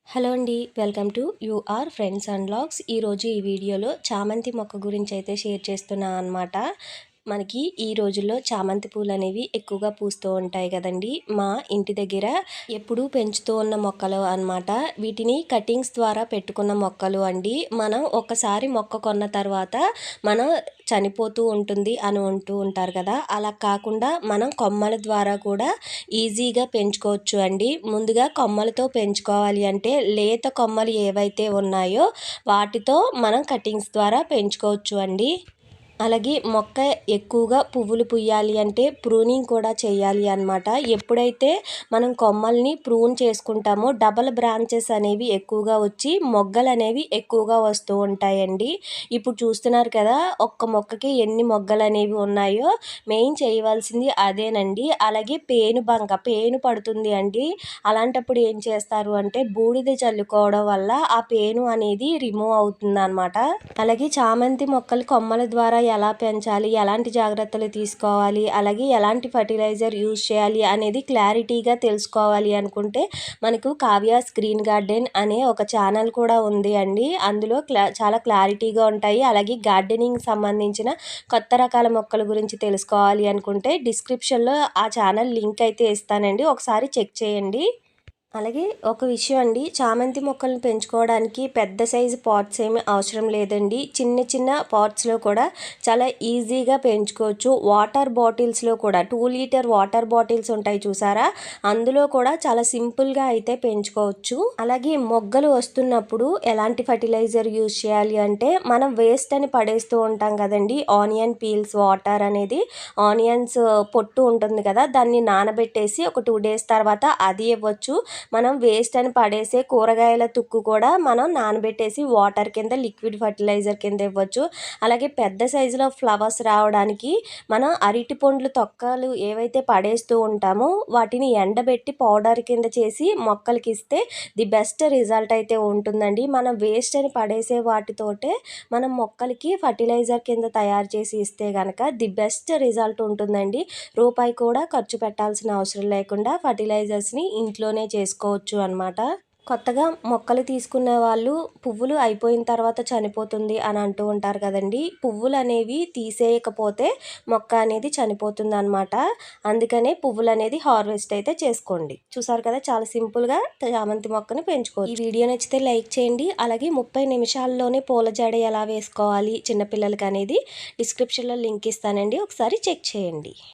Hello అండి. Welcome to your friends and vlogs. ఈరోజు ఈ వీడియోలో చామంతి మొక్క గురించి అయితే షేర్ చేస్తున్నా అనమాట. మనకి ఈ రోజుల్లో చామంతి పూలు అనేవి ఎక్కువగా పూస్తూ ఉంటాయి కదండి. మా ఇంటి దగ్గర ఎప్పుడూ పెంచుతూ ఉన్న మొక్కలు అనమాట. వీటిని కటింగ్స్ ద్వారా పెట్టుకున్న మొక్కలు అండి. మనం ఒక్కసారి మొక్క కొన్న తర్వాత మనం చనిపోతూ ఉంటుంది అని అంటూ ఉంటారు కదా. అలా కాకుండా మనం కొమ్మల ద్వారా కూడా ఈజీగా పెంచుకోవచ్చు అండి. ముందుగా కొమ్మలతో పెంచుకోవాలి అంటే లేత కొమ్మలు ఏవైతే ఉన్నాయో వాటితో మనం కటింగ్స్ ద్వారా పెంచుకోవచ్చు అండి. అలాగే మొక్క ఎక్కువగా పువ్వులు పుయ్యాలి అంటే ప్రూనింగ్ కూడా చేయాలి అనమాట. ఎప్పుడైతే మనం కొమ్మల్ని ప్రూన్ చేసుకుంటామో డబల్ బ్రాంచెస్ అనేవి ఎక్కువగా వచ్చి మొగ్గలు అనేవి ఎక్కువగా వస్తూ ఉంటాయండి. ఇప్పుడు చూస్తున్నారు కదా, ఒక్క మొక్కకి ఎన్ని మొగ్గలు అనేవి ఉన్నాయో. మెయిన్ చేయవలసింది అదేనండి. అలాగే పేను పడుతుంది అండి. అలాంటప్పుడు ఏం చేస్తారు అంటే బూడిద చల్లుకోవడం వల్ల ఆ పేను అనేది రిమూవ్ అవుతుంది అనమాట. అలాగే చామంతి మొక్కలు కొమ్మల ద్వారా ఎలా పెంచాలి, ఎలాంటి జాగ్రత్తలు తీసుకోవాలి, అలాగే ఎలాంటి ఫర్టిలైజర్ యూజ్ చేయాలి అనేది క్లారిటీగా తెలుసుకోవాలి అనుకుంటే మనకు కావ్యాస్ గ్రీన్ గార్డెన్ అనే ఒక ఛానల్ కూడా ఉంది అండి. అందులో చాలా క్లారిటీగా ఉంటాయి. అలాగే గార్డెనింగ్ సంబంధించిన కొత్త రకాల మొక్కల గురించి తెలుసుకోవాలి అనుకుంటే డిస్క్రిప్షన్లో ఆ ఛానల్ లింక్ అయితే ఇస్తానండి, ఒకసారి చెక్ చేయండి. అలాగే ఒక విషయం అండి, చామంతి మొక్కలను పెంచుకోవడానికి పెద్ద సైజు పాట్స్ ఏమీ అవసరం లేదండి. చిన్న చిన్న పాట్స్లో కూడా చాలా ఈజీగా పెంచుకోవచ్చు. వాటర్ బాటిల్స్లో కూడా 2 లీటర్ వాటర్ బాటిల్స్ ఉంటాయి చూసారా, అందులో కూడా చాలా సింపుల్గా అయితే పెంచుకోవచ్చు. అలాగే మొగ్గలు వస్తున్నప్పుడు ఎలాంటి ఫర్టిలైజర్ యూజ్ చేయాలి అంటే మనం వేస్ట్ అని పడేస్తూ ఉంటాం కదండి. ఆనియన్ పీల్స్ వాటర్ అనేది, ఆనియన్స్ పొట్టు ఉంటుంది కదా, దాన్ని నానబెట్టేసి ఒక 2 డేస్ తర్వాత అది ఇవ్వచ్చు. మనం వేస్ట్ అని పడేసే కూరగాయల తుక్కు కూడా మనం నానబెట్టేసి వాటర్ కింద లిక్విడ్ ఫర్టిలైజర్ కింద ఇవ్వచ్చు. అలాగే పెద్ద సైజులో ఫ్లవర్స్ రావడానికి మనం అరటి పండ్లు తొక్కలు ఏవైతే పడేస్తూ ఉంటామో వాటిని ఎండబెట్టి పౌడర్ కింద చేసి మొక్కలకి ఇస్తే ది బెస్ట్ రిజల్ట్ అయితే ఉంటుందండి. మనం వేస్ట్ అని పడేసే వాటితోటే మనం మొక్కలకి ఫర్టిలైజర్ కింద తయారు చేసి ఇస్తే కనుక ది బెస్ట్ రిజల్ట్ ఉంటుందండి. రూపాయి కూడా ఖర్చు పెట్టాల్సిన అవసరం లేకుండా ఫర్టిలైజర్స్ని ఇంట్లోనే చేసుకోవచ్చు అన్నమాట. కొత్తగా మొక్కలు తీసుకునే వాళ్ళు పువ్వులు అయిపోయిన తర్వాత చనిపోతుంది అని అంటూ ఉంటారు కదండి. పువ్వులు అనేవి తీసేయకపోతే మొక్క అనేది చనిపోతుంది అనమాట. అందుకనే పువ్వులు అనేది హార్వెస్ట్ అయితే చేసుకోండి. చూసారు కదా, చాలా సింపుల్గా చామంతి మొక్కని పెంచుకోవచ్చు. ఈ వీడియో నచ్చితే లైక్ చేయండి. అలాగే 30 నిమిషాల్లోనే పూల జడ ఎలా వేసుకోవాలి చిన్నపిల్లలకి అనేది డిస్క్రిప్షన్లో లింక్ ఇస్తానండి, ఒకసారి చెక్ చేయండి.